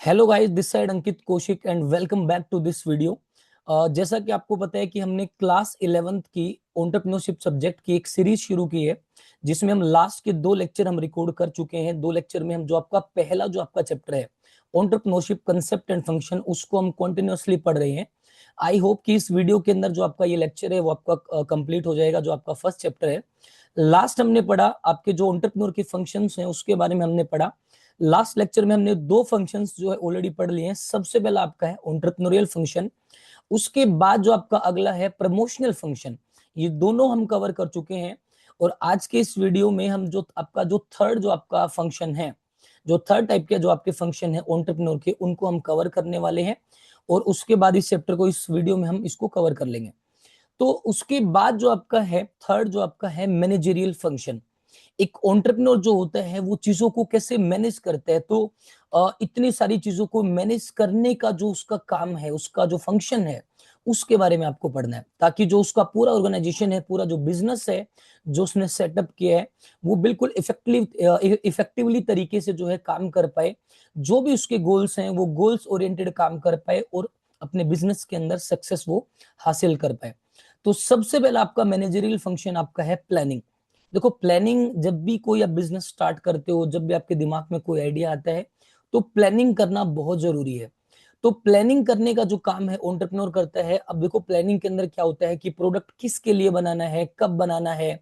Hello guys, this side Ankit Kaushik and welcome back to this video. जैसा कि आपको पता है कि हमने क्लास 11th की एंटरप्रेन्योरशिप सब्जेक्ट की एक सीरीज शुरू की है, जिसमें हम लास्ट के 2 लेक्चर हम रिकॉर्ड कर चुके हैं। 2 लेक्चर में हम जो आपका पहला जो आपका चैप्टर है एंटरप्रेन्योरशिप कंसेप्ट एंड फंक्शन, उसको हम कंटिन्यूअसली पढ़ रहे हैं। आई होप कि इस वीडियो के अंदर जो आपका ये लेक्चर है वो आपका कंप्लीट हो जाएगा। जो आपका फर्स्ट चैप्टर है, लास्ट हमने पढ़ा आपके जो एंटरप्रेन्योर के फंक्शंस हैं उसके बारे में हमने पढ़ा। लास्ट लेक्चर में हमने 2 फंक्शंस जो है ऑलरेडी पढ़ लिए हैं। सबसे पहला आपका है एंटरप्रेन्योरियल फंक्शन, उसके बाद जो आपका अगला है प्रमोशनल फंक्शन। ये दोनों हम कवर कर चुके हैं। और आज के इस वीडियो में हम जो आपका जो थर्ड जो आपका फंक्शन है, जो थर्ड टाइप के जो आपके फंक्शन है एंटरप्रेन्योर के, उनको हम कवर करने वाले हैं। और उसके बाद इस चैप्टर को इस वीडियो में हम इसको कवर कर लेंगे। तो उसके बाद जो आपका है थर्ड जो आपका है मैनेजरियल फंक्शन। एक एंटरप्रेन्योर जो होता है वो चीजों को कैसे मैनेज करता है। तो इतनी सारी चीजों को मैनेज करने का जो उसका काम है, उसका जो फंक्शन है, उसके बारे में आपको पढ़ना है, ताकि जो उसका पूरा ऑर्गेनाइजेशन है, पूरा जो बिजनेस है जो उसने सेटअप किया है, वो बिल्कुल इफेक्टिवली तरीके से जो है काम कर पाए। जो भी उसके गोल्स हैं वो गोल्स ओरिएंटेड काम कर पाए और अपने बिजनेस के अंदर सक्सेस वो हासिल कर पाए। तो सबसे पहला आपका मैनेजरियल फंक्शन आपका है प्लानिंग। देखो, प्लानिंग जब भी कोई आप बिजनेस स्टार्ट करते हो, जब भी आपके दिमाग में कोई आइडिया आता है, तो प्लानिंग करना बहुत जरूरी है। तो प्लानिंग करने का जो काम है एंटरप्रेन्योर करता है। अब देखो, प्लानिंग के अंदर क्या होता है कि प्रोडक्ट किसके लिए बनाना है, कब बनाना है,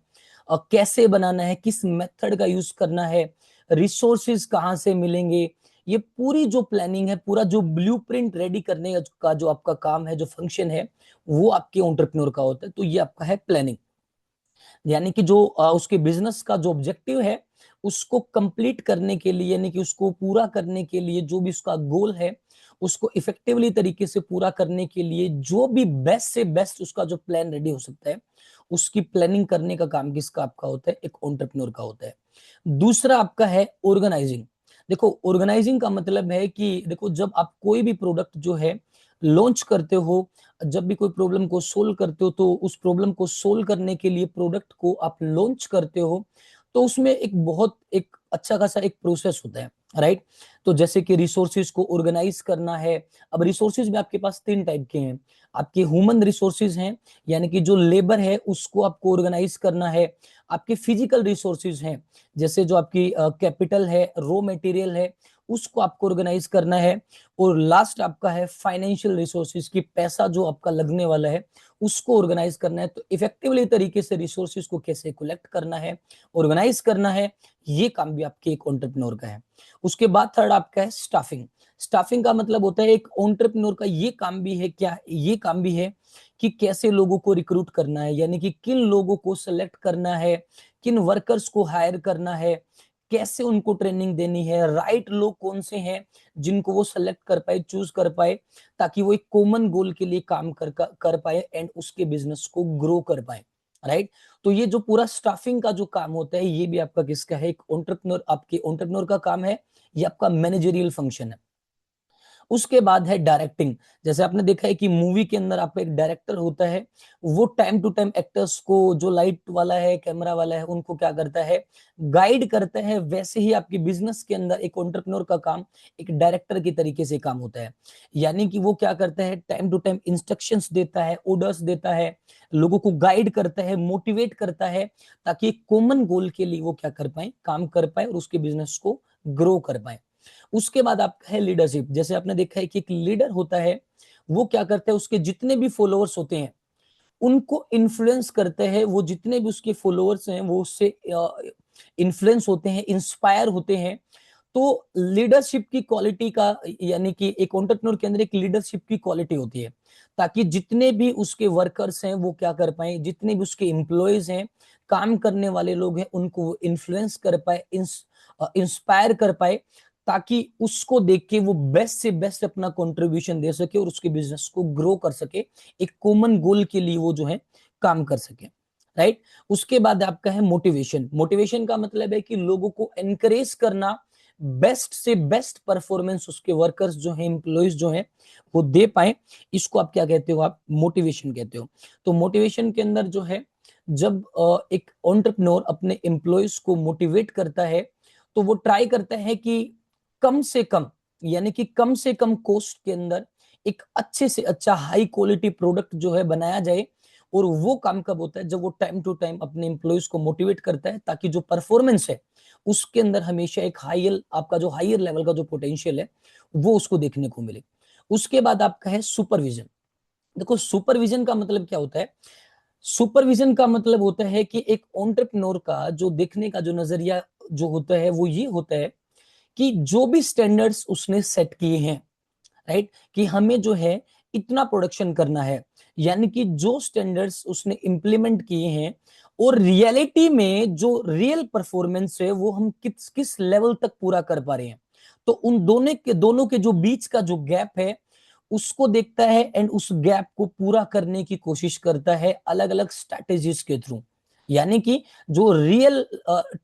कैसे बनाना है, किस मेथड का यूज करना है, रिसोर्सेज कहाँ से मिलेंगे। ये पूरी जो प्लानिंग है, पूरा जो ब्लूप्रिंट रेडी करने का जो आपका काम है, जो फंक्शन है, वो आपके एंटरप्रेन्योर का होता है। तो ये आपका है प्लानिंग। यानी कि जो उसके बिजनेस का जो ऑब्जेक्टिव है, उसको कंप्लीट करने के लिए, यानी कि उसको पूरा करने के लिए, जो भी उसका गोल है, उसको इफेक्टिवली तरीके से पूरा करने के लिए जो भी बेस्ट से बेस्ट उसका जो प्लान रेडी हो सकता है, उसकी प्लानिंग करने का काम किसका आपका होता है? एक एंटरप्रेन्योर का होता है। दूसरा आपका है ऑर्गेनाइजिंग। देखो, ऑर्गेनाइजिंग का मतलब है कि देखो, जब आप कोई भी प्रोडक्ट जो है लॉन्च करते हो, जब भी कोई प्रॉब्लम को सोल्व करते हो, तो उस प्रॉब्लम को सोल्व करने के लिए प्रोडक्ट को आप लॉन्च करते हो, तो उसमें एक अच्छा खासा एक प्रोसेस होता है, राइट। तो जैसे कि रिसोर्सेज को ऑर्गेनाइज करना है। अब रिसोर्सेज में आपके पास 3 टाइप के हैं। आपके ह्यूमन रिसोर्सेज हैं, यानी कि जो लेबर है उसको आपको ऑर्गेनाइज करना है। आपके फिजिकल रिसोर्सेज हैं, जैसे जो आपकी कैपिटल है, रॉ मटेरियल है, उसको आपको ऑर्गेनाइज करना है। और लास्ट आपका है फाइनेंशियल रिसोर्सेज की, पैसा जो आपका लगने वाला है, उसको ऑर्गेनाइज करना है। तो इफेक्टिवली तरीके से रिसोर्सेज को कैसे कलेक्ट करना है, ऑर्गेनाइज करना है, ये काम भी आपके एक एंटरप्रेन्योर का है। उसके बाद थर्ड आपका है स्टाफिंग। स्टाफिंग का मतलब होता है एक एंटरप्रेन्योर का ये काम भी है, क्या ये काम भी है कि कैसे लोगों को रिक्रूट करना है, यानी कि किन लोगों को सेलेक्ट करना है, किन वर्कर्स को हायर करना है, कैसे उनको ट्रेनिंग देनी है, राइट लोग कौन से हैं जिनको वो सेलेक्ट कर पाए, चूज कर पाए, ताकि वो एक कॉमन गोल के लिए काम कर पाए एंड उसके बिजनेस को ग्रो कर पाए, राइट। तो ये जो पूरा स्टाफिंग का जो काम होता है, ये भी आपका किसका है? एक एंटरप्रेन्योर, आपके एंटरप्रेन्योर का काम है। ये आपका मैनेजरियल फंक्शन है। उसके बाद है डायरेक्टिंग। जैसे आपने देखा है कि मूवी के अंदर आपका एक डायरेक्टर होता है, वो टाइम टू टाइम एक्टर्स को, जो लाइट वाला है, कैमरा वाला है, उनको क्या करता है? गाइड करता है। वैसे ही आपके बिजनेस के अंदर एक एंटरप्रेन्योर का काम एक डायरेक्टर की तरीके से काम होता है। यानी कि वो क्या करता है? टाइम टू टाइम इंस्ट्रक्शंस देता है, ऑर्डर्स देता है, लोगों को गाइड करता है, मोटिवेट करता है, ताकि एक कॉमन गोल के लिए वो क्या कर पाए? काम कर पाए और उसके बिजनेस को ग्रो कर पाए। उसके बाद आपका है लीडरशिप। जैसे आपने देखा है कि एक लीडर होता है, वो क्या करता है? उसके जितने भी फॉलोअर्स होते हैं उनको इन्फ्लुएंस करते हैं। वो जितने भी उसके फॉलोअर्स हैं वो उससे इन्फ्लुएंस होते हैं, इंस्पायर होते हैं। तो लीडरशिप की क्वालिटी का, यानी कि एक एंटरप्रेन्योर के अंदर एक लीडरशिप की क्वालिटी होती है, ताकि जितने भी उसके वर्कर्स हैं वो क्या कर पाए, जितने भी उसके एम्प्लॉयज हैं, काम करने वाले लोग हैं, उनको इन्फ्लुएंस कर पाए, इंस्पायर कर पाए, ताकि उसको देख के वो बेस्ट से बेस्ट अपना कंट्रीब्यूशन दे सके और उसके बिजनेस को ग्रो कर सके, एक कॉमन गोल के लिए वो जो है काम कर सके, राइट। उसके बाद आपका है मोटिवेशन। मोटिवेशन का मतलब है कि लोगों को एनकरेज करना, बेस्ट से बेस्ट परफॉर्मेंस उसके वर्कर्स जो हैं, एम्प्लॉयज जो हैं, वो दे पाए। इसको आप क्या कहते हो? आप मोटिवेशन कहते हो। तो मोटिवेशन के अंदर जो है, जब एक एंटरप्रेन्योर अपने एम्प्लॉयज को मोटिवेट करता है, तो वो ट्राई करता है कि कम से कम यानी कि कम से कम कॉस्ट के अंदर एक अच्छे से अच्छा हाई क्वालिटी प्रोडक्ट जो है बनाया जाए। और वो काम कब होता है, जब वो टाइम टू टाइम अपने एम्प्लॉयज को मोटिवेट करता है, ताकि जो परफॉर्मेंस है उसके अंदर हमेशा एक हायर, आपका जो हायर लेवल का जो पोटेंशियल है वो उसको देखने को मिले। उसके बाद आपका है सुपरविजन। देखो सुपरविजन का मतलब क्या होता है, सुपरविजन का मतलब होता है कि एक एंटरप्रेन्योर का जो देखने का जो नजरिया जो होता है वो ये होता है कि जो भी स्टैंडर्ड्स उसने सेट किए हैं, राइट, कि हमें जो है इतना प्रोडक्शन करना है, यानी कि जो स्टैंडर्ड्स उसने इंप्लीमेंट किए हैं और रियलिटी में जो रियल परफॉर्मेंस है वो हम किस किस लेवल तक पूरा कर पा रहे हैं। तो उन दोनों के जो बीच का जो गैप है उसको देखता है एंड उस गैप को पूरा करने की कोशिश करता है अलग अलग स्ट्रैटेजीज के थ्रू। यानी कि जो रियल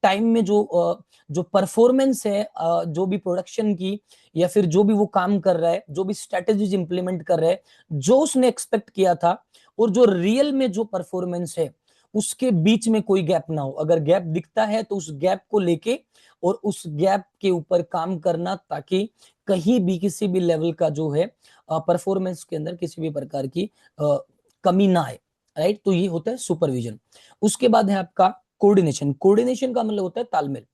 टाइम में जो परफॉर्मेंस है जो भी प्रोडक्शन की, या फिर जो भी वो काम कर रहा है, जो भी स्ट्रेटेजीज इंप्लीमेंट कर रहा है, जो उसने एक्सपेक्ट किया था और जो रियल में जो परफॉर्मेंस है उसके बीच में कोई गैप ना हो। अगर गैप दिखता है तो उस गैप को लेके और उस गैप के ऊपर काम करना, ताकि कहीं भी किसी भी लेवल का जो है परफॉर्मेंस के अंदर किसी भी प्रकार की कमी ना आए, राइट। तो ये होता है सुपरविजन। उसके बाद है आपका कोऑर्डिनेशन। कोऑर्डिनेशन का मतलब होता है तालमेल।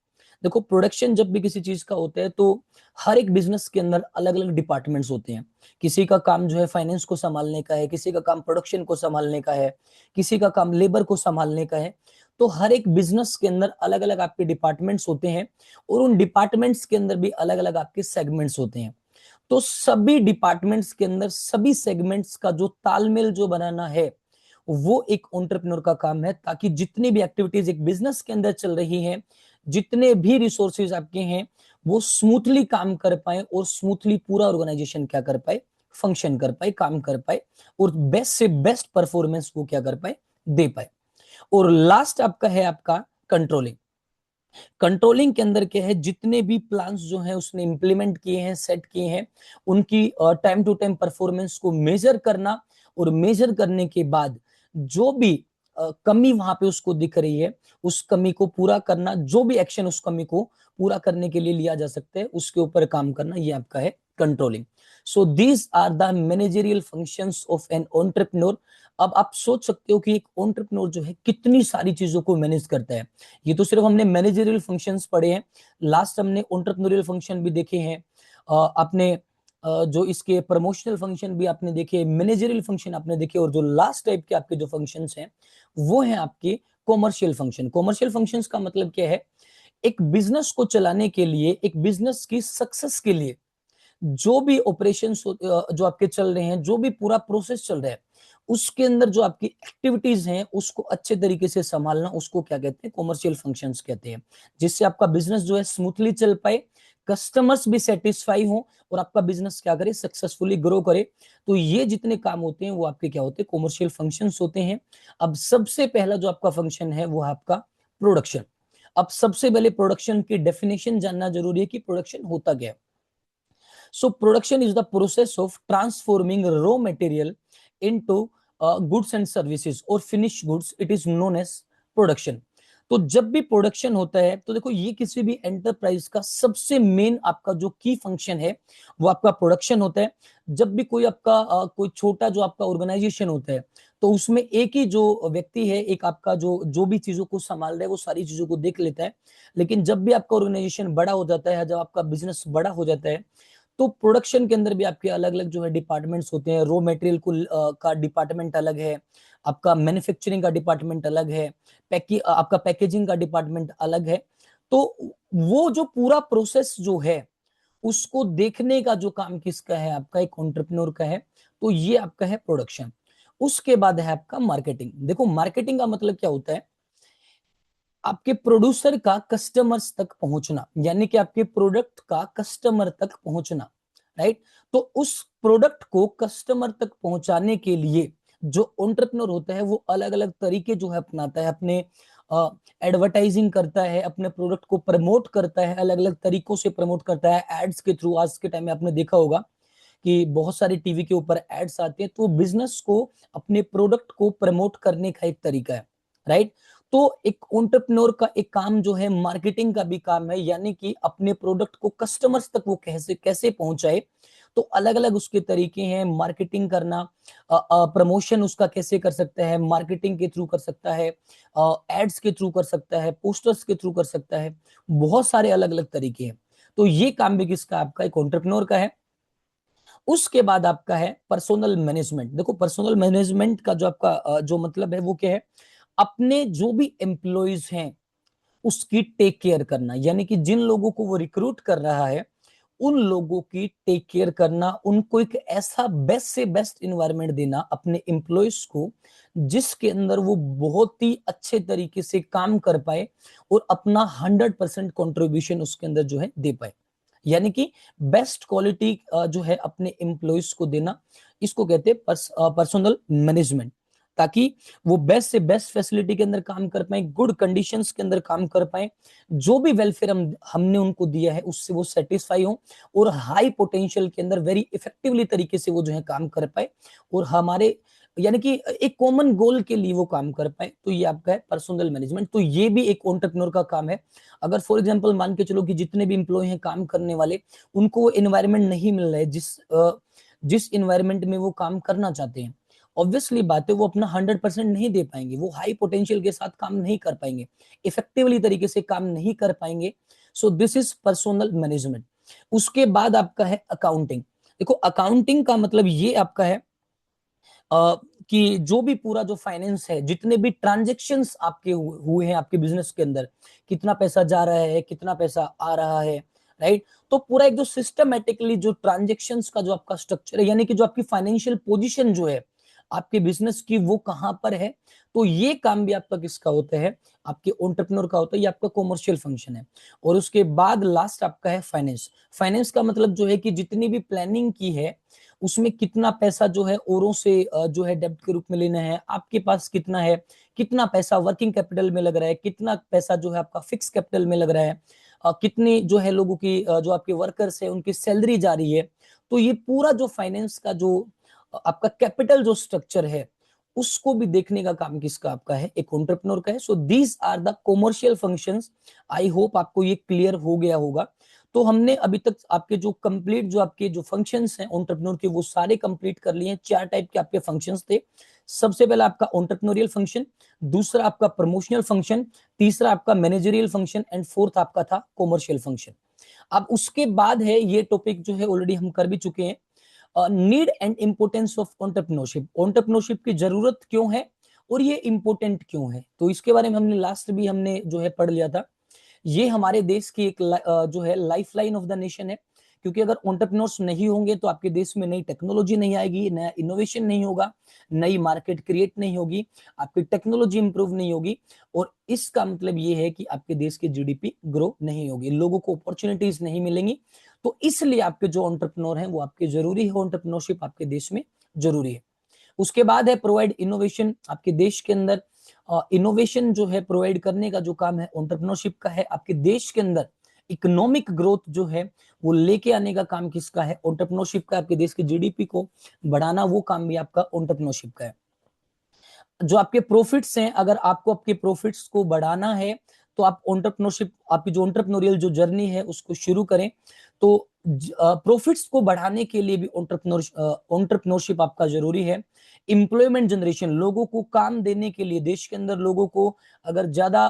देखो प्रोडक्शन जब भी किसी चीज का होता है तो हर एक बिजनेस के अंदर अलग अलग डिपार्टमेंट्स होते हैं। किसी का काम जो है फाइनेंस को संभालने का है, किसी का काम प्रोडक्शन को संभालने का है, किसी का काम लेबर को संभालने का है। तो हर एक बिजनेस के अंदर अलग अलग आपके डिपार्टमेंट्स होते हैं और उन डिपार्टमेंट्स के अंदर भी अलग अलग आपके सेगमेंट्स होते हैं। तो सभी डिपार्टमेंट्स के अंदर सभी सेगमेंट्स का जो तालमेल जो बनाना है वो एक एंटरप्रेन्योर का काम है, ताकि जितनी भी एक्टिविटीज एक बिजनेस के अंदर चल रही हैं, जितने भी रिसोर्सेज आपके हैं, वो स्मूथली काम कर पाए और स्मूथली पूरा ऑर्गेनाइजेशन क्या कर पाए, फंक्शन कर पाए, काम कर पाए और बेस्ट से बेस्ट परफॉर्मेंस को क्या कर पाए, दे पाए। और लास्ट आपका है आपका कंट्रोलिंग। कंट्रोलिंग के अंदर क्या है, जितने भी प्लान्स जो है उसने इंप्लीमेंट किए हैं, सेट किए हैं, उनकी टाइम टू टाइम परफॉर्मेंस को मेजर करना और मेजर करने के बाद जो भी कमी वहां पे उसको दिख रही है उस कमी को पूरा करना, जो भी एक्शन उस कमी को पूरा करने के लिए लिया जा सकता है उसके ऊपर काम करना, ये आपका है controlling. So these are the managerial functions of an entrepreneur. अब आप सोच सकते हो कि एक एंटरप्रेन्योर जो है कितनी सारी चीजों को मैनेज करता है। ये तो सिर्फ हमने मैनेजरियल फंक्शंस पढ़े हैं, लास्ट हमने एंटरप्रेन्योरियल फंक्शन भी देखे हैं। आपने जो इसके प्रमोशनल फंक्शन भी आपने देखे, मैनेजरियल फंक्शन आपने देखे, और जो लास्ट टाइप के आपके जो फंक्शंस हैं वो हैं आपके कॉमर्शियल फंक्शन। कॉमर्शियल फंक्शंस का मतलब क्या है, एक बिजनेस को चलाने के लिए, एक बिजनेस की सक्सेस के लिए जो भी ऑपरेशन जो आपके चल रहे हैं, जो भी पूरा प्रोसेस चल रहा है, उसके अंदर जो आपकी एक्टिविटीज हैं उसको अच्छे तरीके से संभालना, उसको क्या कहते हैं, कॉमर्शियल फंक्शंस कहते हैं। जिससे आपका बिजनेस जो है स्मूथली चल पाए, कस्टमर्स भी सेटिस्फाई हो और आपका बिजनेस क्या करे, सक्सेसफुली ग्रो करे। तो ये जितने काम होते हैं वो आपके क्या होते हैं, कॉमर्शियल फंक्शंस होते हैं। अब सबसे पहला जो आपका फंक्शन है वो है आपका प्रोडक्शन। अब सबसे पहले प्रोडक्शन की डेफिनेशन जानना जरूरी है कि प्रोडक्शन होता क्या है। So production is the process of transforming raw material into goods and services or finished goods. It is known as production. तो जब भी प्रोडक्शन होता है तो देखो ये किसी भी एंटरप्राइज का सबसे मेन आपका जो की फंक्शन है वो आपका प्रोडक्शन होता है। जब भी कोई आपका कोई छोटा जो आपका ऑर्गेनाइजेशन होता है तो उसमें एक ही जो व्यक्ति है, एक आपका जो जो भी चीजों को संभाल रहा है वो सारी चीजों को देख लेता है। लेकिन जब भी आपका ऑर्गेनाइजेशन बड़ा हो जाता है, जब आपका बिजनेस बड़ा हो जाता है, तो प्रोडक्शन के अंदर भी आपके अलग अलग जो है डिपार्टमेंट्स होते हैं। रॉ मटेरियल को का डिपार्टमेंट अलग है, आपका मैन्युफैक्चरिंग का डिपार्टमेंट अलग है, आपका पैकेजिंग का डिपार्टमेंट अलग है। तो वो जो पूरा प्रोसेस जो है उसको देखने का जो काम किसका है, आपका एक एंटरप्रेन्योर का है। तो ये आपका है प्रोडक्शन। उसके बाद है आपका मार्केटिंग। देखो मार्केटिंग का मतलब क्या होता है, आपके प्रोड्यूसर का कस्टमर्स तक पहुंचना, यानी कि आपके प्रोडक्ट का कस्टमर तक पहुंचना, राइट। तो उस प्रोडक्ट को कस्टमर तक पहुंचाने के लिए जो एंटरप्रेन्योर होता है वो अलग अलग तरीके जो है अपनाता है, अपने एडवर्टाइजिंग करता है, अपने प्रोडक्ट को प्रमोट करता है, अलग अलग तरीकों से प्रमोट करता है, एड्स के थ्रू। आज के टाइम में आपने देखा होगा कि बहुत सारे टीवी के ऊपर एड्स आते हैं, तो बिजनेस को अपने प्रोडक्ट को प्रमोट करने का एक तरीका है, राइट। तो एक एंटरप्रेन्योर का एक काम जो है मार्केटिंग का भी काम है, यानी कि अपने प्रोडक्ट को कस्टमर्स तक वो कैसे कैसे पहुंचाए। तो अलग अलग उसके तरीके हैं, मार्केटिंग करना, प्रमोशन उसका कैसे कर सकता है, मार्केटिंग के थ्रू कर सकता है, एड्स के थ्रू कर सकता है, पोस्टर्स के थ्रू कर सकता है, बहुत सारे अलग अलग तरीके हैं। तो ये काम भी किसका, आपका एक एंटरप्रेन्योर का है। उसके बाद आपका है पर्सनल मैनेजमेंट। देखो पर्सनल मैनेजमेंट का जो आपका जो मतलब है वो क्या है, अपने जो भी एम्प्लॉइज हैं उसकी टेक केयर करना, यानी कि जिन लोगों को वो रिक्रूट कर रहा है उन लोगों की टेक केयर करना, उनको एक ऐसा बेस्ट से बेस्ट इन्वायरमेंट देना अपने एम्प्लॉइज को, जिसके अंदर वो बहुत ही अच्छे तरीके से काम कर पाए और अपना 100% कॉन्ट्रीब्यूशन उसके अंदर जो है दे पाए। यानी कि बेस्ट क्वालिटी जो है अपने एम्प्लॉइज को देना, इसको कहते हैं पर्सनल मैनेजमेंट, ताकि वो बेस्ट से बेस्ट फैसिलिटी के अंदर काम कर पाए, गुड कंडीशंस के अंदर काम कर पाए, जो भी वेलफेयर हमने उनको दिया है उससे वो सेटिस्फाई हो, और हाई पोटेंशियल के अंदर वेरी इफेक्टिवली तरीके से वो जो है काम कर पाए, और हमारे यानी कि एक कॉमन गोल के लिए वो काम कर पाए। तो ये आपका है पर्सनल मैनेजमेंट। तो ये भी एक एंटरप्रेन्योर का काम है। अगर फॉर एग्जांपल मान के चलो कि जितने भी एम्प्लॉय हैं काम करने वाले, उनको एनवायरनमेंट नहीं मिल रहा है जिस एनवायरनमेंट में वो काम करना चाहते हैं, ऑब्वियसली बात है वो अपना 100% नहीं दे पाएंगे, वो हाई पोटेंशियल के साथ काम नहीं कर पाएंगे, इफेक्टिवली तरीके से काम नहीं कर पाएंगे। So this is personal management. उसके बाद आपका है अकाउंटिंग। देखो अकाउंटिंग का मतलब ये आपका है कि जो भी पूरा जो फाइनेंस है, जितने भी ट्रांजेक्शन्स आपके हुए हैं आपके बिजनेस के अंदर, कितना पैसा जा रहा है, कितना पैसा आ रहा है, राइट। तो पूरा एक जो सिस्टमेटिकली जो ट्रांजेक्शन्स का जो आपका स्ट्रक्चर है, यानी कि जो आपकी फाइनेंशियल पोजीशन जो है आपके बिजनेस की वो कहां पर है, तो ये काम भी आपका किसका होता है, आपके एंटरप्रेन्योर का होता है, ये आपका कॉमर्शियल फंक्शन है। और उसके बाद लास्ट आपका है फाइनेंस। फाइनेंस का मतलब जो है कि जितनी भी प्लानिंग की है उसमें कितना पैसा जो है औरों से जो है डेब्ट के रूप में लेना है, आपके पास कितना है, कितना पैसा वर्किंग कैपिटल में लग रहा है, कितना पैसा जो है आपका फिक्स कैपिटल में लग रहा है, कितने जो है लोगों की जो आपके वर्कर्स है उनकी सैलरी जा रही है। तो ये पूरा जो फाइनेंस का जो आपका कैपिटल जो स्ट्रक्चर है उसको भी देखने का काम किसका, आपका है, एक एंटरप्रेन्योर का है। So these are the commercial functions. I hope आपको ये क्लियर हो गया होगा। तो हमने अभी तक आपके जो कंप्लीट जो आपके जो फंक्शंस हैं एंटरप्रेन्योर के वो सारे कंप्लीट कर लिए हैं। 4 टाइप के आपके फंक्शंस थे। सबसे पहला आपका एंटरप्रेन्योरियल फंक्शन, दूसरा आपका प्रमोशनल फंक्शन, तीसरा आपका मैनेजरियल फंक्शन एंड फोर्थ आपका था कॉमर्शियल फंक्शन। अब उसके बाद है ये टॉपिक जो है ऑलरेडी हम कर भी चुके हैं, need and importance of entrepreneurship. Entrepreneurship की जरूरत क्यों है और ये इंपोर्टेंट क्यों है, तो इसके बारे में हमने लास्ट भी हमने जो है पढ़ लिया था। ये हमारे देश की एक जो है life line of the nation है, क्योंकि अगर एंटरप्रेन्योर्स नहीं होंगे तो आपके देश में नई टेक्नोलॉजी नहीं आएगी, नया इनोवेशन नहीं होगा, नई मार्केट क्रिएट नहीं होगी, आपकी टेक्नोलॉजी इंप्रूव नहीं होगी, और इसका मतलब ये है कि आपके देश की जीडीपी ग्रो नहीं होगी, लोगों को अपॉर्चुनिटीज नहीं मिलेंगी। तो इसलिए आपके जो एंटरप्रेन्योर हैं वो आपके जरूरी है, एंटरप्रेन्योरशिप आपके देश में जरूरी है। उसके बाद है प्रोवाइड इनोवेशन। आपके देश के अंदर इनोवेशन जो है प्रोवाइड करने का जो काम है एंटरप्रेन्योरशिप का है। आपके देश के अंदर इकोनॉमिक ग्रोथ जो है वो लेके आने का काम किसका है, एंटरप्रेन्योरशिप का। आपके देश की जीडीपी को बढ़ाना वो काम भी आपका एंटरप्रेन्योरशिप का है। जो आपके प्रॉफिट्स हैं, अगर आपको आपके प्रॉफिट्स को बढ़ाना है तो आप एंटरप्रेन्योरशिप, आपकी जो एंटरप्रेन्योरियल जो जर्नी है उसको शुरू करें। तो प्रॉफिट्स को बढ़ाने के लिए भी एंटरप्रेन्योरशिप आपका जरूरी है। एम्प्लॉयमेंट जनरेशन, लोगों को काम देने के लिए, देश के अंदर लोगों को अगर ज्यादा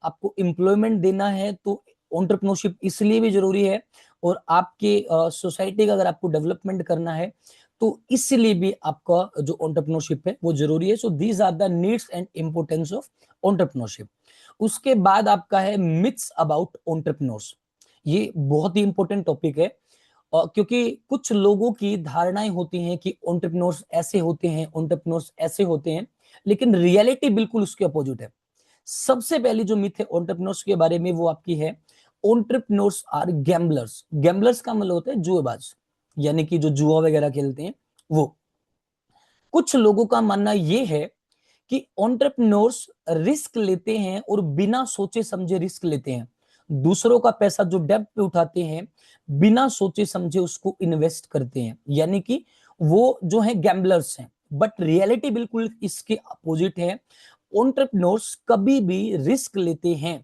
आपको एम्प्लॉयमेंट देना है तो एंटरप्रेन्योरशिप इसलिए भी जरूरी है, और आपके सोसाइटी का अगर आपको डेवलपमेंट करना है तो इसलिए भी आपका जो एंटरप्रेन्योरशिप है वो जरूरी है। So these are the needs and importance of entrepreneurship. उसके बाद आपका है मिथ्स अबाउट एंटरप्रेन्योर्स। ये बहुत ही इंपॉर्टेंट टॉपिक है, क्योंकि कुछ लोगों की धारणाएं होती हैं कि एंटरप्रेन्योर्स ऐसे होते हैं, एंटरप्रेन्योर्स ऐसे होते हैं, लेकिन रियलिटी बिल्कुल उसके अपोजिट है। सबसे पहली जो मिथ है एंटरप्रेन्योर्स के बारे में वो आपकी है, एंटरप्रेन्योर्स आर गैम्बलर्स। गैम्बलर्स का मतलब होता है जुएबाज, यानी कि जो जुआ वगैरह खेलते हैं वो। कुछ लोगों का मानना यह है कि एंटरप्रेन्योर्स रिस्क लेते हैं और बिना सोचे समझे रिस्क लेते हैं, दूसरों का पैसा जो डेब्ट पे उठाते हैं बिना सोचे समझे उसको इन्वेस्ट करते हैं, यानी कि वो जो है गैम्बलर्स हैं। बट रियलिटी बिल्कुल इसके अपोजिट है। एंटरप्रेन्योर्स कभी भी रिस्क लेते हैं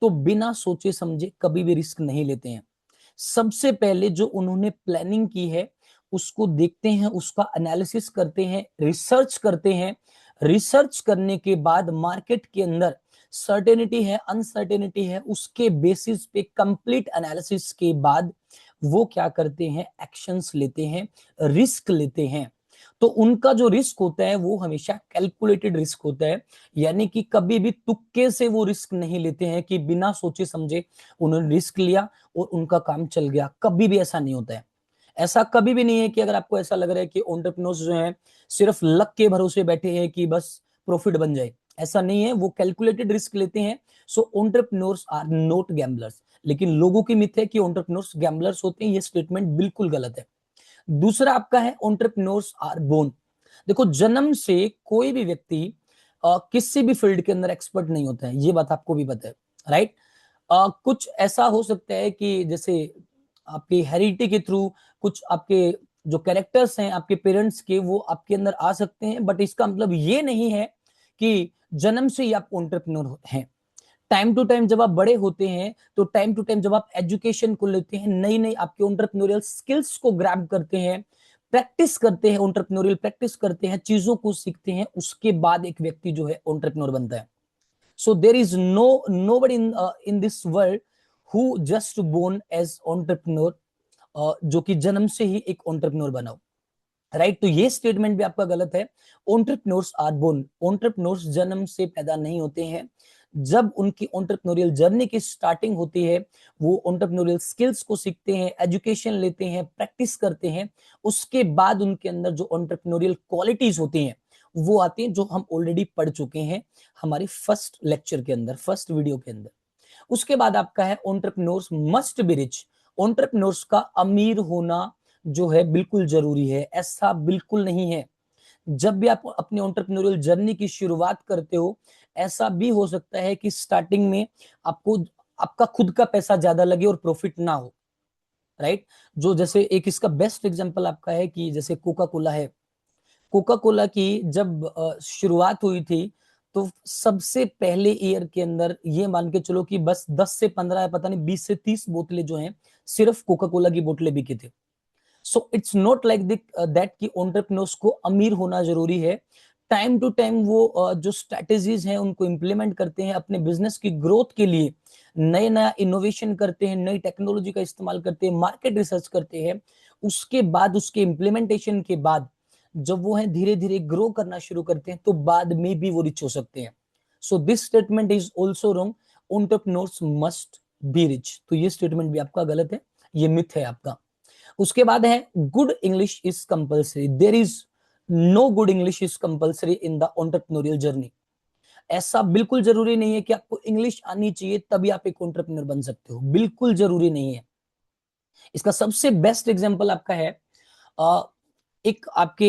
तो बिना सोचे समझे कभी भी रिस्क नहीं लेते हैं। सबसे पहले जो उन्होंने प्लानिंग की है उसको देखते हैं, उसका एनालिसिस करते हैं, रिसर्च करते हैं। रिसर्च करने के बाद मार्केट के अंदर सर्टेनिटी है, अनसर्टेनिटी है, उसके बेसिस पे कंप्लीट एनालिसिस के बाद वो क्या करते हैं, एक्शंस लेते हैं, रिस्क लेते हैं। तो उनका जो रिस्क होता है वो हमेशा कैलकुलेटेड रिस्क होता है, यानी कि कभी भी तुक्के से वो रिस्क नहीं लेते हैं कि बिना सोचे समझे उन्होंने रिस्क लिया और उनका काम चल गया। कभी भी ऐसा नहीं होता है। ऐसा कभी भी नहीं है कि अगर आपको ऐसा लग रहा है कि एंटरप्रेन्योर्स जो हैं सिर्फ लक के भरोसे बैठे हैं कि बस प्रॉफिट बन जाए, ऐसा नहीं है। वो कैलकुलेटेड रिस्क लेते हैं। सो एंटरप्रेन्योर्स आर नॉट गैम्बलर्स। लेकिन लोगों की मिथ है कि एंटरप्रेन्योर्स गैम्बलर्स होते हैं, ये स्टेटमेंट बिल्कुल गलत है। दूसरा आपका है एंटरप्रेन्योर्स आर बोर्न। देखो, जन्म से कोई भी व्यक्ति किसी भी फील्ड के अंदर एक्सपर्ट नहीं होता है, ये बात आपको भी पता है, राइट। कुछ ऐसा हो सकता है कि जैसे आपकी हेरिडिटी के थ्रू कुछ आपके जो कैरेक्टर्स हैं आपके पेरेंट्स के वो आपके अंदर आ सकते हैं, बट इसका मतलब ये नहीं है कि जन्म से ही आप एंटरप्रेन्योर हैं। टाइम टू टाइम जब आप बड़े होते हैं, तो टाइम टू टाइम जब आप एजुकेशन को लेते हैं, नई नई आपके एंटरप्रेन्योरियल स्किल्स को ग्रैब करते हैं, प्रैक्टिस करते हैं, एंटरप्रेन्योरियल प्रैक्टिस करते हैं, चीजों को सीखते हैं, उसके बाद एक व्यक्ति जो है एंटरप्रेन्योर बनता है। So there is nobody in this world who just born as entrepreneur, जो कि जन्म से ही एक एंटरप्रेन्योर बना, राइट। तो ये स्टेटमेंट भी आपका गलत है। Entrepreneurs are born. एंटरप्रेन्योर्स जन्म से पैदा नहीं होते हैं। जब उनकी एंटरप्रेन्योरियल जर्नी की स्टार्टिंग होती है, वो एंटरप्रेन्योरियल स्किल्स को सीखते हैं, एजुकेशन लेते हैं, प्रैक्टिस करते हैं, उसके बाद उनके अंदर जो एंटरप्रेन्योरियल क्वालिटीज होती हैं वो आती हैं, जो हम ऑलरेडी पढ़ चुके हैं हमारे फर्स्ट लेक्चर के अंदर, फर्स्ट वीडियो के अंदर। उसके बाद आपका है entrepreneurs must be rich. Entrepreneurs का अमीर होना जो है बिल्कुल जरूरी है, ऐसा बिल्कुल नहीं है। जब भी आप अपने एंटरप्रेन्योरियल जर्नी की शुरुआत करते हो, ऐसा भी हो सकता है कि स्टार्टिंग में आपको आपका खुद का पैसा ज्यादा लगे और प्रॉफिट ना हो, राइट। जो जैसे एक इसका बेस्ट एग्जांपल आपका है कि जैसे कोका कोला है। कोका कोला की जब शुरुआत हुई थी, तो सबसे पहले ईयर के अंदर ये मान के चलो कि बस 10 से 15 पता नहीं 20 से 30 बोतलें जो हैं सिर्फ कोका कोला की बोतलें बिकी थी। सो इट्स नॉट लाइक दैट कि एंटरप्रेन्योर्स को अमीर होना जरूरी है। टाइम टू टाइम वो जो स्ट्रेटेजीज हैं उनको इंप्लीमेंट करते हैं अपने बिजनेस की ग्रोथ के लिए, नए नया इनोवेशन करते हैं, नई टेक्नोलॉजी का इस्तेमाल करते हैं, मार्केट रिसर्च करते हैं। उसके बाद उसके इम्प्लीमेंटेशन के बाद जब वो है धीरे धीरे ग्रो करना शुरू करते हैं, तो बाद में भी वो रिच हो सकते हैं। So this statement is also wrong. Entrepreneurs must be rich. तो ये स्टेटमेंट भी आपका गलत है, ये मिथ है आपका। उसके बाद है good English is compulsory. There is no good English is compulsory in the entrepreneurial journey. ऐसा बिल्कुल जरूरी नहीं है कि आपको इंग्लिश आनी चाहिए तभी आप एक एंटरप्रेन्योर बन सकते हो, बिल्कुल जरूरी नहीं है। इसका सबसे बेस्ट एग्जांपल आपका है एक आपके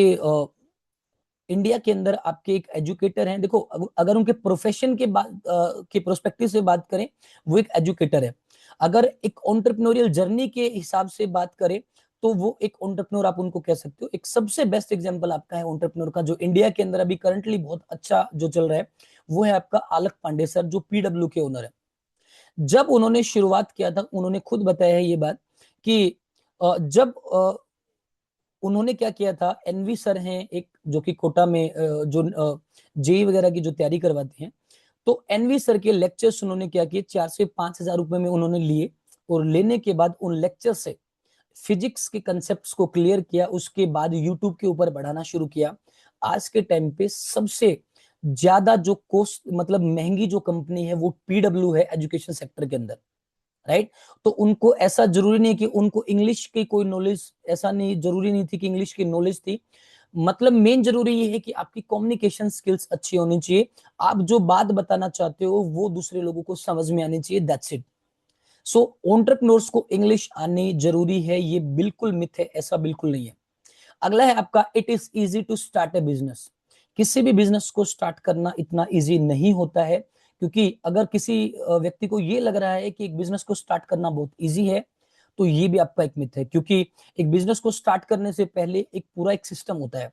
इंडिया के अंदर आपके एक एजुकेटर हैं। देखो, अगर उनके प्रोफेशन के बाद के प्रोस्पेक्टिव से बात करें, वो एक एजुकेटर है। अगर एक एंटरप्रेन्योरियल जर्नी के हिसाब से बात करें तो वो एक एंटरप्रेन्योर आप उनको कह सकते हो। एक सबसे बेस्ट एग्जांपल आपका है एंटरप्रेन्योर का जो इंडिया के अंदर अभी करंटली बहुत अच्छा जो चल रहा है, वो है आपका आलक पांडे सर, जो पीडब्ल्यू के ओनर है। जब उन्होंने शुरुआत किया था, उन्होंने खुद बताया है ये बात कि जब उन्होंने क्या किया था, एनवी सर हैं एक जो कि कोटा में जो जेई वगैरह की जो तैयारी करवाते हैं, तो एनवी सर के लेक्चर्स उन्होंने क्या किए, 4 से 5 हजार रुपए में उन्होंने लिए, और लेने के बाद उन लेक्चर से फिजिक्स के कंसेप्ट को क्लियर किया। उसके बाद यूट्यूब के ऊपर बढ़ाना शुरू किया। आज के टाइम पे सबसे ज्यादा जो कोस्ट मतलब महंगी जो कंपनी है वो पीडब्ल्यू है एजुकेशन सेक्टर के अंदर, राइट। तो उनको ऐसा जरूरी नहीं कि उनको इंग्लिश की कोई नॉलेज, ऐसा नहीं जरूरी नहीं थी कि इंग्लिश की नॉलेज थी। मतलब मेन जरूरी ये है कि आपकी कम्युनिकेशन स्किल्स अच्छी होनी चाहिए। आप जो बात बताना चाहते हो वो दूसरे लोगों को समझ में आनी चाहिए, दैट्स इट। सो एंटरप्रेन्योर्स को इंग्लिश आनी जरूरी है, ये बिल्कुल मिथ है, ऐसा बिल्कुल नहीं है। अगला है आपका it is easy to start a business. किसी भी बिजनेस को स्टार्ट करना इतना इजी नहीं होता है, क्योंकि अगर किसी व्यक्ति को ये लग रहा है कि एक बिजनेस को स्टार्ट करना बहुत इजी है, तो ये भी आपका एक मिथ है, क्योंकि एक बिजनेस को स्टार्ट करने से पहले एक पूरा एक सिस्टम होता है।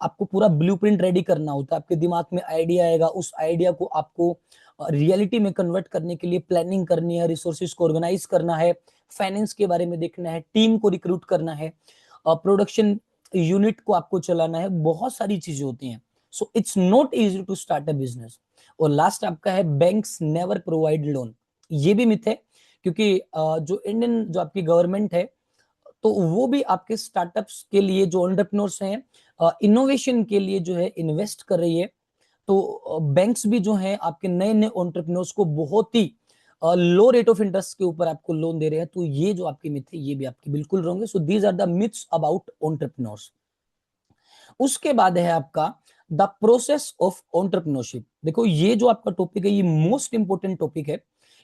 आपको पूरा ब्लूप्रिंट रेडी करना होता है। आपके दिमाग में आइडिया आएगा, उस आइडिया को आपको रियलिटी में कन्वर्ट करने के लिए प्लानिंग करनी है, रिसोर्सेज को ऑर्गेनाइज करना है, फाइनेंस के बारे में देखना है, टीम को रिक्रूट करना है, प्रोडक्शन यूनिट को आपको चलाना है, बहुत सारी चीजें होती हैं। So it's not easy to start a business. और लास्ट आपका है बैंक्स नेवर प्रोवाइड लोन। ये भी मिथ है, क्योंकि जो इंडियन जो आपकी गवर्नमेंट है, तो वो भी आपके स्टार्टअप्स के लिए जो एंटरप्रेन्योर्स हैं, इनोवेशन के लिए जो है इन्वेस्ट कर रही है। तो बैंक्स भी जो है आपके नए नए एंटरप्रेन्योर्स को बहुत ही लो रेट ऑफ इंटरेस्ट के ऊपर आपको लोन दे रहे हैं। तो ये जो आपकी मिथ है, ये भी आपकी बिल्कुल रॉन्ग है। So these are the myths about entrepreneurs. उसके बाद है आपका द प्रोसेस ऑफ एंटरप्रेन्योरशिप। देखो, ये जो आपका टॉपिक है, ये मोस्ट इंपोर्टेंट टॉपिक है।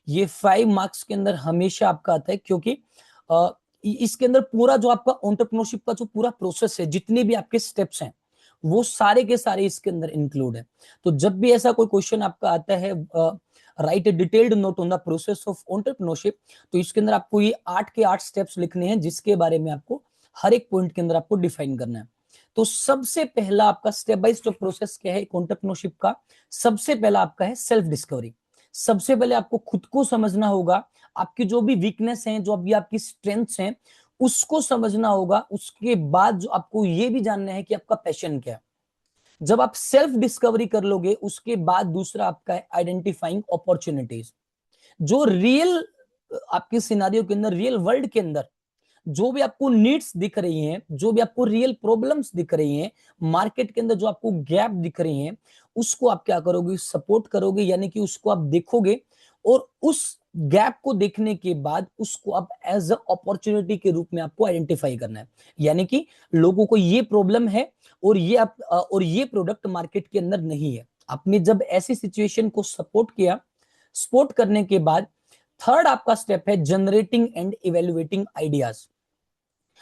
ये 5 मार्क्स के अंदर हमेशा आपका आता है, क्योंकि इसके अंदर पूरा जो आपका एंटरप्रेन्योरशिप का जो पूरा प्रोसेस है, जितने भी आपके स्टेप्स हैं, वो सारे के सारे इसके अंदर इंक्लूड है। तो जब भी ऐसा कोई क्वेश्चन आपका आता है, right A detailed note on the process of entrepreneurship, तो इसके अंदर आपको ये 8 के 8 स्टेप्स लिखने हैं, जिसके बारे में आपको हर एक पॉइंट के अंदर आपको डिफाइन करना है। तो सबसे पहला आपका स्टेप बाय स्टेप प्रोसेस क्या है एंटरप्रेन्योरशिप का? सबसे पहला आपका है सेल्फ डिस्कवरी। सबसे पहले आपको खुद को समझना होगा, आपकी जो भी वीकनेस है, जो भी आपकी स्ट्रेंथ्स हैं, उसको समझना होगा। उसके बाद जो आपको ये भी जानना है कि आपका पैशन क्या है। जब आप सेल्फ डिस्कवरी कर लोगे, उसके बाद दूसरा आपका है आइडेंटिफाइंग अपॉर्चुनिटीज। जो रियल आपके सिनारियो के अंदर, रियल वर्ल्ड के अंदर जो भी आपको नीड्स दिख रही हैं, जो भी आपको रियल प्रॉब्लम्स दिख रही हैं, मार्केट के अंदर जो आपको गैप दिख रही हैं, उसको आप क्या करोगे? सपोर्ट करोगे, यानी कि उसको आप देखोगे, और उस गैप को देखने के बाद उसको आप एज अ अपॉर्चुनिटी के रूप में आपको आइडेंटिफाई करना है। यानी कि लोगों को ये प्रॉब्लम है, और ये प्रोडक्ट मार्केट के अंदर नहीं है। आपने जब ऐसी सिचुएशन को सपोर्ट किया, सपोर्ट करने के बाद थर्ड आपका स्टेप है जनरेटिंग एंड इवेल्युएटिंग आइडियाज।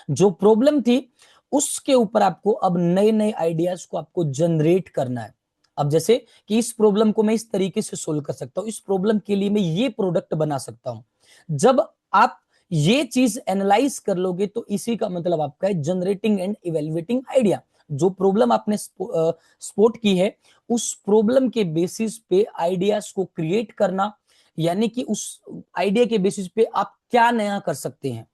जो प्रॉब्लम थी, उसके ऊपर आपको अब नए नए आइडियाज को आपको जनरेट करना है। अब जैसे कि इस प्रॉब्लम को मैं इस तरीके से सोल्व कर सकता हूं, इस प्रॉब्लम के लिए मैं ये प्रोडक्ट बना सकता हूं। जब आप ये चीज एनालाइज कर लोगे, तो इसी का मतलब आपका है जनरेटिंग एंड इवेल्युएटिंग आइडिया। जो प्रॉब्लम आपने स्पॉट की है, उस प्रॉब्लम के बेसिस पे आइडियाज को क्रिएट करना, यानी कि उस आइडिया के बेसिस पे आप क्या नया कर सकते हैं।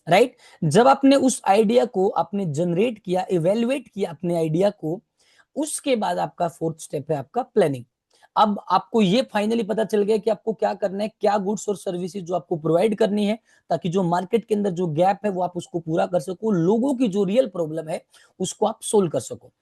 राइट? जब आपने उस आइडिया को आपने जनरेट किया, इवेल्युएट किया अपने आइडिया को, उसके बाद आपका फोर्थ स्टेप है आपका प्लानिंग। अब आपको ये फाइनली पता चल गया कि आपको क्या करना है, क्या गुड्स और सर्विसेज जो आपको प्रोवाइड करनी है, ताकि जो मार्केट के अंदर जो गैप है वो आप उसको पूरा कर सको, लोगों की जो रियल प्रॉब्लम है उसको आप सोल्व कर सको।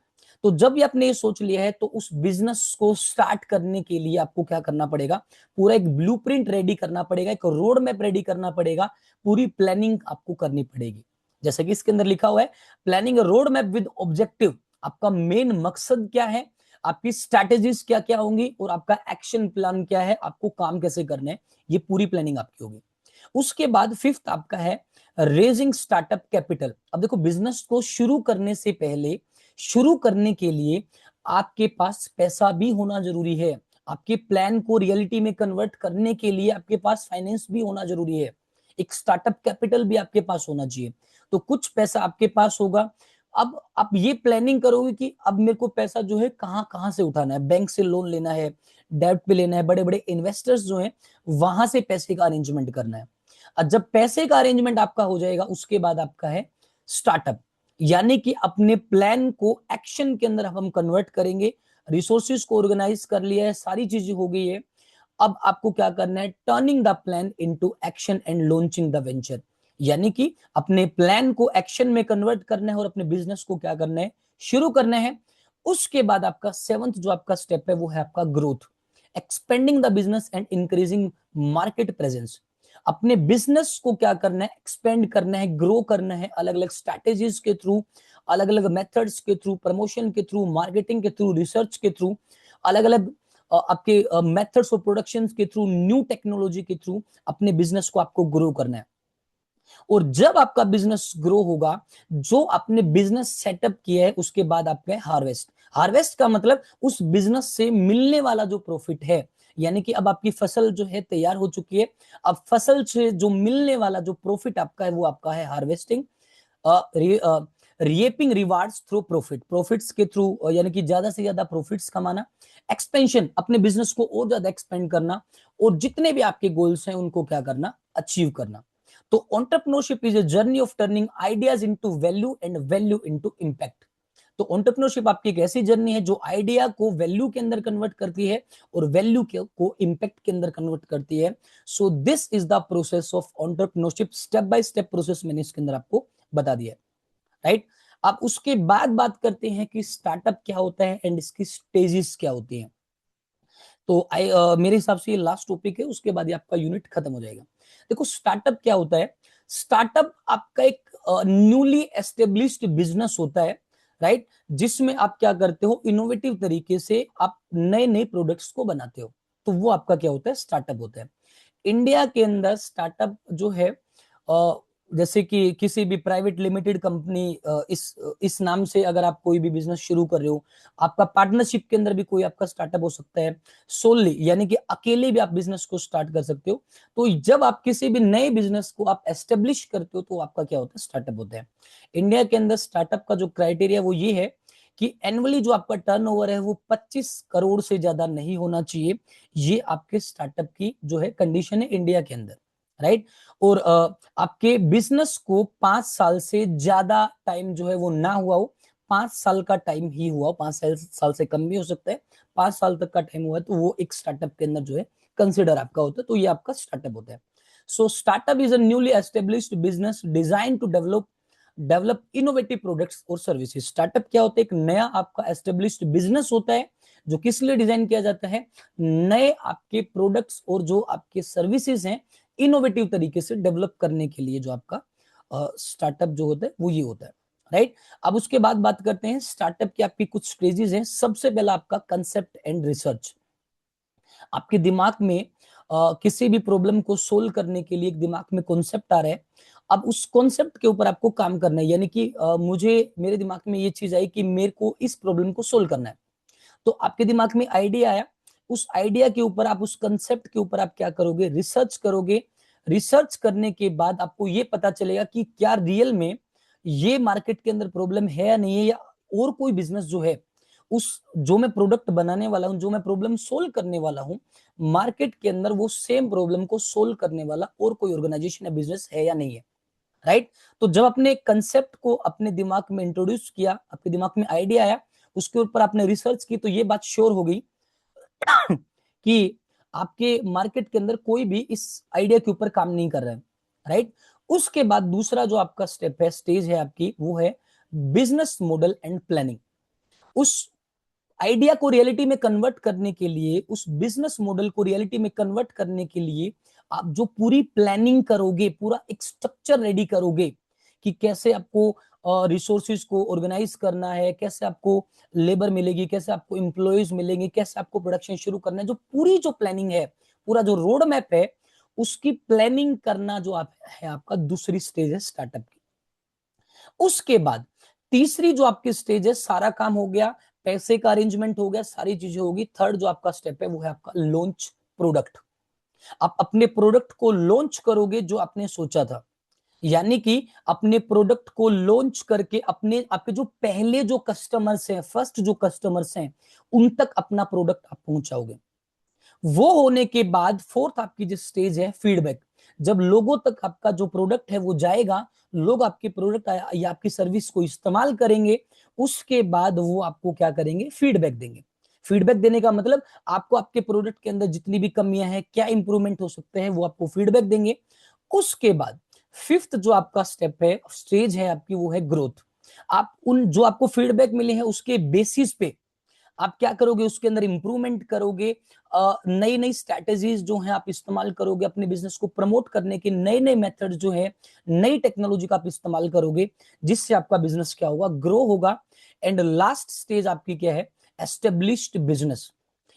तो जब भी आपने ये सोच लिया है, तो उस बिजनेस को स्टार्ट करने के लिए आपको क्या करना पड़ेगा? पूरा एक ब्लूप्रिंट रेडी करना पड़ेगा, एक रोड मैप रेडी करना पड़ेगा, पूरी प्लानिंग आपको करनी पड़ेगी। जैसे कि इसके अंदर लिखा हुआ है, planning road map with objective. आपका मेन मकसद क्या है, आपकी स्ट्रैटेजीज क्या क्या होंगी, और आपका एक्शन प्लान क्या है, आपको काम कैसे करने हैं, ये पूरी प्लानिंग आपकी होगी। उसके बाद फिफ्थ आपका है रेजिंग स्टार्टअप कैपिटल। अब देखो, बिजनेस को शुरू करने से पहले, शुरू करने के लिए आपके पास पैसा भी होना जरूरी है। आपके प्लान को रियलिटी में कन्वर्ट करने के लिए आपके पास फाइनेंस भी होना जरूरी है, एक स्टार्टअप कैपिटल भी आपके पास होना चाहिए। तो कुछ पैसा आपके पास होगा। अब आप ये प्लानिंग करोगे कि अब मेरे को पैसा जो है कहां कहां से उठाना है, बैंक से लोन लेना है, डेब्ट पे लेना है, बड़े बड़े इन्वेस्टर्स जो हैं वहां से पैसे का अरेंजमेंट करना है। और जब पैसे का अरेंजमेंट आपका हो जाएगा, उसके बाद आपका है स्टार्टअप, यानी कि अपने प्लान को एक्शन के अंदर हम कन्वर्ट करेंगे। रिसोर्सेज को ऑर्गेनाइज कर लिया है, सारी चीजें हो गई है। अब आपको क्या करना है? Turning the plan into action and launching the venture. यानी कि अपने प्लान को एक्शन में कन्वर्ट करना है, और अपने बिजनेस को क्या करना है? शुरू करना है। उसके बाद आपका सेवंथ जो आपका स्टेप है, वो है आपका growth, expanding the business and increasing market presence. अपने बिजनेस को क्या करना है? एक्सपेंड करना है, ग्रो करना है, अलग अलग स्ट्रैटेजीज के थ्रू, अलग अलग मेथड्स के थ्रू, प्रमोशन के थ्रू, मार्केटिंग के थ्रू, रिसर्च के थ्रू, अलग अलग आपके मेथड्स ऑफ प्रोडक्शन के थ्रू, न्यू टेक्नोलॉजी के थ्रू अपने बिजनेस को आपको ग्रो करना है। और जब आपका बिजनेस ग्रो होगा, जो आपने बिजनेस सेटअप किया है, उसके बाद आपका हार्वेस्ट। हार्वेस्ट का मतलब उस बिजनेस से मिलने वाला जो प्रॉफिट है, यानी कि अब आपकी फसल जो है तैयार हो चुकी है, अब फसल से जो मिलने वाला जो प्रॉफिट आपका है वो आपका है harvesting, reaping rewards through profit, profits के थ्रू यानी कि ज्यादा से ज्यादा प्रॉफिट्स कमाना, एक्सपेंशन अपने बिजनेस को और ज्यादा एक्सपेंड करना, और जितने भी आपके गोल्स हैं उनको क्या करना, अचीव करना। तो entrepreneurship is a journey of turning ideas into value and value into impact. तो एंटरप्रेन्योरशिप आपकी एक ऐसी जर्नी है जो आइडिया को वैल्यू के अंदर कन्वर्ट करती है और वैल्यू को इंपैक्ट के अंदर कन्वर्ट करती है। So this is the process of entrepreneurship, step by step process मैंने इसके अंदर आपको बता दिया है, राइट। अब उसके बाद बात करते हैं कि स्टार्टअप क्या होता है एंड इसकी स्टेजेस क्या होती हैं। तो मेरे हिसाब से ये लास्ट टॉपिक है, उसके बाद ये आपका यूनिट खत्म हो जाएगा। देखो स्टार्टअप क्या होता है, स्टार्टअप आपका एक न्यूली एस्टेब्लिश्ड बिजनेस होता है, राइट, जिसमें आप क्या करते हो, इनोवेटिव तरीके से आप नए नए प्रोडक्ट्स को बनाते हो, तो वो आपका क्या होता है, स्टार्टअप होता है। इंडिया के अंदर स्टार्टअप जो है जैसे कि किसी भी प्राइवेट लिमिटेड कंपनी, इस नाम से अगर आप कोई भी बिजनेस शुरू कर रहे हो, आपका पार्टनरशिप के अंदर भी कोई आपका स्टार्टअप हो सकता है, सोलली यानी कि अकेले भी आप बिजनेस को स्टार्ट कर सकते हो। तो जब आप किसी भी नए बिजनेस को आप एस्टेब्लिश करते हो तो आपका क्या होता है, स्टार्टअप होता है। इंडिया के अंदर स्टार्टअप का जो क्राइटेरिया वो ये है कि एनुअली जो आपका टर्नओवर है वो 25 करोड़ से ज्यादा नहीं होना चाहिए। ये आपके स्टार्टअप की जो है कंडीशन है इंडिया के अंदर, राइट। और आपके बिजनेस को 5 साल से ज्यादा टाइम जो है वो ना हुआ हो, 5 साल का टाइम ही हुआ हो, 5 साल से कम भी हो सकता है, 5 साल तक का टाइम हुआ है तो वो एक स्टार्टअप के अंदर जो है कंसिडर आपका होता है, तो ये आपका स्टार्टअप होता है। So startup is a newly established business design to develop innovative products और सर्विसेज। स्टार्टअप क्या होता है, एक नया आपका एस्टेब्लिश्ड बिजनेस होता है जो किस लिए डिजाइन किया जाता है, नए आपके प्रोडक्ट्स और जो आपके सर्विसेज हैं इनोवेटिव तरीके से डेवलप करने के लिए जो आपका स्टार्टअप जो होता है वो ये होता है, राइट। अब उसके बाद बात करते हैं स्टार्टअप की आपकी कुछ स्टेजेस हैं। सबसे पहला आपका कंसेप्ट एंड रिसर्च। आपके दिमाग में किसी भी प्रॉब्लम को सोल्व करने के लिए एक दिमाग में कॉन्सेप्ट आ रहा है, अब उस कॉन्सेप्ट के ऊपर आपको काम करना है, यानी कि मुझे मेरे दिमाग में ये चीज आई कि मेरे को इस प्रॉब्लम को सोल्व करना है, तो आपके दिमाग में आइडिया आया, उस आइडिया के ऊपर आप, उस कंसेप्ट के ऊपर आप क्या करोगे, रिसर्च करोगे। रिसर्च करने के बाद आपको ये पता चलेगा कि क्या रियल में ये मार्केट के अंदर प्रॉब्लम है या नहीं है, या और कोई बिजनेस जो है उस जो मैं प्रोडक्ट बनाने वाला हूं, जो मैं प्रॉब्लम सोल्व करने वाला हूं, मार्केट के अंदर वो सेम प्रॉब्लम को सोल्व करने वाला और कोई ऑर्गेनाइजेशन या बिजनेस है या नहीं है, राइट। तो जब अपने कंसेप्ट को अपने दिमाग में इंट्रोड्यूस किया, आपके दिमाग में आइडिया आया, उसके ऊपर आपने रिसर्च की, तो ये बात श्योर हो गई कि आपके मार्केट के अंदर कोई भी इस आइडिया के ऊपर काम नहीं कर रहा है, राइट। उसके बाद दूसरा जो आपका स्टेप है, स्टेज है आपकी, वो है बिजनेस मॉडल एंड प्लानिंग। उस आइडिया को रियलिटी में कन्वर्ट करने के लिए, उस बिजनेस मॉडल को रियलिटी में कन्वर्ट करने के लिए आप जो पूरी प्लानिंग करोगे, पूरा एक स्ट्रक्चर रेडी करोगे कि कैसे आपको रिसोर्सेज को ऑर्गेनाइज करना है, कैसे आपको लेबर मिलेगी, कैसे आपको एम्प्लॉयज मिलेंगे, कैसे आपको प्रोडक्शन शुरू करना है, जो पूरी जो प्लानिंग है, पूरा जो रोड मैप है, उसकी प्लानिंग करना जो आप है आपका दूसरी स्टेज है स्टार्टअप की। उसके बाद तीसरी जो आपकी स्टेज है, सारा काम हो गया, पैसे का अरेंजमेंट हो गया, सारी चीजें होगी, थर्ड जो आपका स्टेप है वो है आपका लॉन्च प्रोडक्ट। आप अपने प्रोडक्ट को लॉन्च करोगे जो आपने सोचा था, यानी कि अपने प्रोडक्ट को लॉन्च करके अपने आपके जो पहले जो कस्टमर्स हैं, फर्स्ट जो कस्टमर्स हैं, उन तक अपना प्रोडक्ट आप पहुंचाओगे। वो होने के बाद फोर्थ आपकी जो स्टेज है फीडबैक। जब लोगों तक आपका जो प्रोडक्ट है वो जाएगा, लोग आपके प्रोडक्ट या आपकी सर्विस को इस्तेमाल करेंगे, उसके बाद वो आपको क्या करेंगे, फीडबैक देंगे। फीडबैक देने का मतलब आपको आपके प्रोडक्ट के अंदर जितनी भी कमियां हैं, क्या इंप्रूवमेंट हो सकते हैं, वो आपको फीडबैक देंगे। उसके बाद फिफ्थ जो आपका स्टेप है, स्टेज है आपकी, वो है ग्रोथ। आप उन जो आपको फीडबैक मिले हैं उसके बेसिस पे आप क्या करोगे, उसके अंदर इंप्रूवमेंट करोगे, नई नई स्ट्रैटेजीज जो हैं आप इस्तेमाल करोगे, अपने बिजनेस को प्रमोट करने के नए नए मेथड जो है, नई टेक्नोलॉजी का आप इस्तेमाल करोगे, जिससे आपका बिजनेस क्या होगा, ग्रो होगा। एंड लास्ट स्टेज आपकी क्या है, एस्टेब्लिश्ड बिजनेस।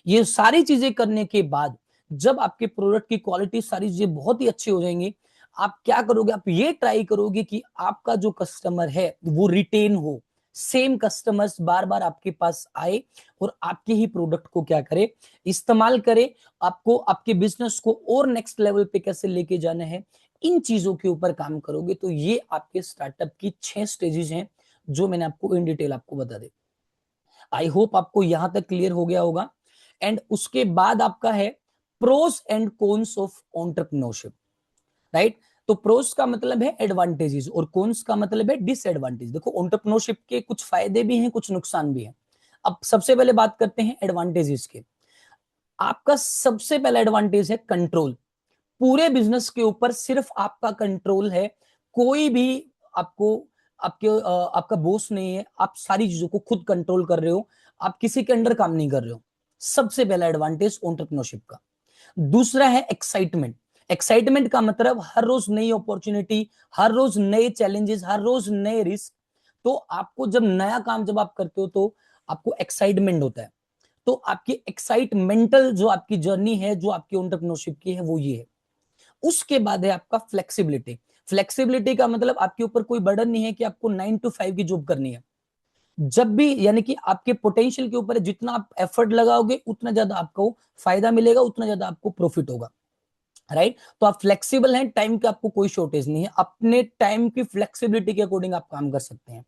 ये सारी चीजें करने के बाद जब आपके प्रोडक्ट की क्वालिटी, सारी चीजें बहुत ही अच्छी हो जाएंगी, आप क्या करोगे, आप ये ट्राई करोगे कि आपका जो कस्टमर है वो रिटेन हो, सेम कस्टमर्स बार बार आपके पास आए और आपके ही प्रोडक्ट को क्या करे, इस्तेमाल करे, आपको आपके बिजनेस को और नेक्स्ट लेवल पे कैसे लेके जाना है, इन चीजों के ऊपर काम करोगे तो ये आपके स्टार्टअप की 6 स्टेजेस हैं जो मैंने आपको इन डिटेल आपको बता दी। आई होप आपको यहां तक क्लियर हो गया होगा। एंड उसके बाद आपका है pros and cons of entrepreneurship, right. तो प्रोस का मतलब है एडवांटेजेस और कॉन्स का मतलब है डिसएडवांटेज। देखो एंटरप्रेन्योरशिप के कुछ फायदे भी हैं, कुछ नुकसान भी हैं। अब सबसे पहले बात करते हैं एडवांटेजेस के। आपका सबसे पहला एडवांटेज है कंट्रोल। पूरे बिजनेस के ऊपर सिर्फ आपका कंट्रोल है, कोई भी आपको आपका बॉस नहीं है, आप सारी चीजों को खुद कंट्रोल कर रहे हो, आप किसी के अंडर काम नहीं कर रहे हो। सबसे पहला एडवांटेज एंटरप्रेन्योरशिप का। दूसरा है एक्साइटमेंट। एक्साइटमेंट का मतलब हर रोज नई अपॉर्चुनिटी, हर रोज नए चैलेंजेस, हर रोज नए रिस्क। तो आपको जब नया काम जब आप करते हो तो आपको एक्साइटमेंट होता है। तो आपकी एक्साइटमेंटल जो आपकी जर्नी है, जो आपकी एंटरप्रेन्योरशिप की है, वो ये है। उसके बाद है आपका फ्लेक्सिबिलिटी। फ्लेक्सिबिलिटी का मतलब आपके ऊपर कोई बर्डन नहीं है कि आपको 9 to 5 की जॉब करनी है। जब भी, यानी कि आपके पोटेंशियल के ऊपर जितना आप एफर्ट लगाओगे उतना ज्यादा आपको फायदा मिलेगा, उतना ज्यादा आपको प्रॉफिट होगा, राइट। तो आप फ्लेक्सिबल हैं, टाइम का आपको कोई शॉर्टेज नहीं है, अपने टाइम की फ्लेक्सिबिलिटी के अकॉर्डिंग आप काम कर सकते हैं।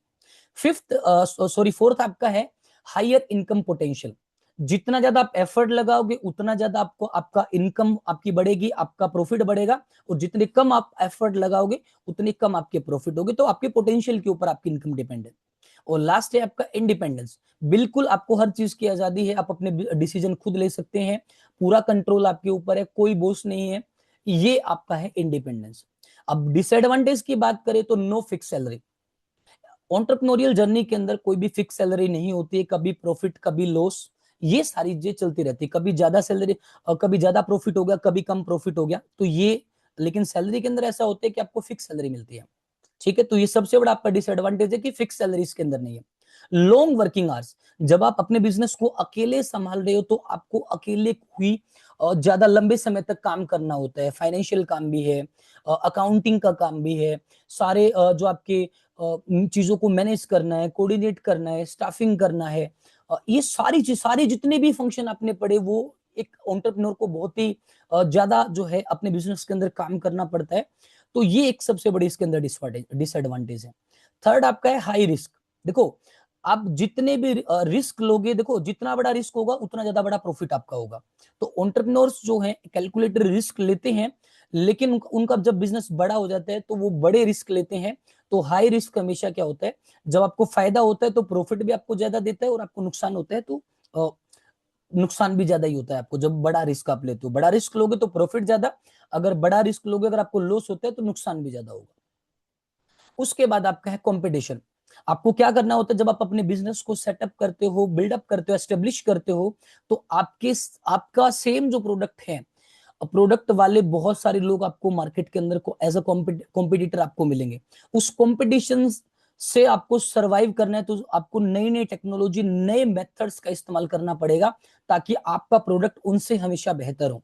फोर्थ आपका है हायर इनकम पोटेंशियल। जितना ज्यादा आप एफर्ट लगाओगे उतना ज्यादा आपको आपका इनकम आपकी बढ़ेगी, आपका प्रॉफिट बढ़ेगा। और जितने कम आप एफर्ट लगाओगे उतनी कम आपके प्रॉफिट होगी। तो आपके पोटेंशियल के ऊपर आपकी इनकम डिपेंड है। और लास्ट है आपका इंडिपेंडेंस। बिल्कुल आपको हर चीज की आजादी है, आप अपने डिसीजन खुद ले सकते हैं, पूरा कंट्रोल आपके ऊपर है, कोई बॉस नहीं है। ये आपका है इंडिपेंडेंस। अब डिसएडवांटेज की बात करें तो no fix salary. Entrepreneurial journey के अंदर कोई भी फिक्स सैलरी नहीं होती है, कभी प्रॉफिट कभी लॉस, ये सारी चीजें चलती रहती है। कभी ज्यादा सैलरी, कभी ज्यादा प्रॉफिट हो गया, कभी कम प्रॉफिट हो गया, तो ये, लेकिन सैलरी के अंदर ऐसा होता है कि आपको फिक्स सैलरी मिलती है, ठीक है। तो ये सबसे बड़ा आपका डिसएडवांटेज है कि फिक्स सैलरी इसके अंदर नहीं है। Long working hours. जब आप अपने बिजनेस को अकेले संभाल रहे हो तो आपको अकेले ही ज्यादा लंबे समय तक काम करना होता है। फाइनेंशियल काम भी है, अकाउंटिंग का काम भी है, सारे जो आपके चीजों को मैनेज करना है, कोऑर्डिनेट करना है, स्टाफिंग करना है, ये सारी चीज, सारे जितने भी फंक्शन आपने पढ़े वो एक एंटरप्रेन्योर को बहुत ही ज्यादा जो है अपने बिजनेस के अंदर काम करना पड़ता है। तो ये एक सबसे बड़ी इसके अंदर डिसएडवांटेज है। थर्ड आपका है हाई रिस्क। देखो आप जितने भी रिस्क लोगे, देखो जितना बड़ा रिस्क होगा उतना ज्यादा बड़ा प्रॉफिट आपका होगा। तो एंटरप्रेन्योर्स जो है कैलकुलेटेड रिस्क लेते हैं, लेकिन उनका जब बिजनेस बड़ा हो जाता है तो वो बड़े रिस्क लेते हैं। तो हाई रिस्क हमेशा क्या होता है, जब आपको फायदा होता है तो प्रॉफिट भी आपको ज्यादा देता है, और आपको नुकसान होता है तो नुकसान भी ज्यादा ही होता है आपको। जब बड़ा रिस्क आप लेते हो, बड़ा रिस्क लोगे तो प्रॉफिट ज्यादा, अगर बड़ा रिस्क लोगे, अगर आपको लॉस होता है तो नुकसान भी ज्यादा होगा। उसके बाद आपका है कंपटीशन। आपको क्या करना होता है जब आप अपने बिजनेस को सेटअप करते हो, बिल्डअप करते हो, एस्टेब्लिश करते हो, तो आपका सेम जो प्रोडक्ट है, प्रोडक्ट वाले बहुत सारे लोग आपको मार्केट के अंदर को एज अ कॉम्पिटिटर आपको मिलेंगे। उस कॉम्पिटिशन से आपको सरवाइव करना है तो आपको नई नई टेक्नोलॉजी, नए मेथड्स का इस्तेमाल करना पड़ेगा ताकि आपका प्रोडक्ट उनसे हमेशा बेहतर हो,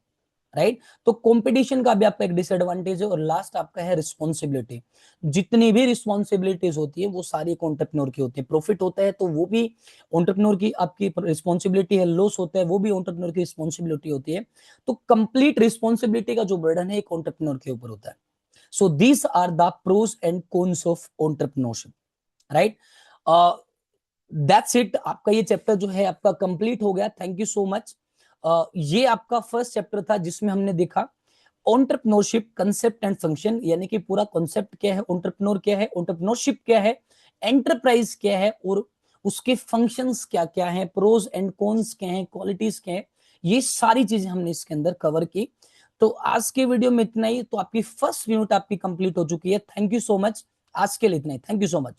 राइट। तो कंपटीशन का भी आपका एक डिसएडवांटेज है। और लास्ट आपका है रिस्पॉन्सिबिलिटी। जितनी भी रिस्पॉन्सिबिलिटीज होती है वो सारी एंटरप्रेन्योर की होती है। प्रॉफिट होता है तो वो भी एंटरप्रेन्योर की आपकी रिस्पॉन्सिबिलिटी है, लॉस होता है वो भी एंटरप्रेन्योर की रिस्पॉन्सिबिलिटी होती है। तो कंप्लीट रिस्पॉन्सिबिलिटी का जो बर्डन है एक एंटरप्रेन्योर के ऊपर होता है। So these are the pros and cons of entrepreneurship, right. That's it. आपका ये चैप्टर जो है आपका कंप्लीट हो गया। Thank you so much. ये आपका फर्स्ट चैप्टर था जिसमें हमने देखा एंटरप्रेन्योरशिप कंसेप्ट एंड फंक्शन, यानी कि पूरा कॉन्सेप्ट क्या है, एंटरप्रेन्योर क्या है, एंटरप्रेन्योरशिप क्या है, एंटरप्राइज क्या है, और उसके फंक्शंस क्या क्या हैं, प्रोज एंड कॉन्स क्या हैं, क्वालिटीज क्या हैं, ये सारी चीजें हमने इसके अंदर कवर की। तो आज के वीडियो में इतना ही। तो आपकी फर्स्ट यूनिट आपकी कंप्लीट हो चुकी है। Thank you so much. आज के लिए इतना ही। Thank you so much.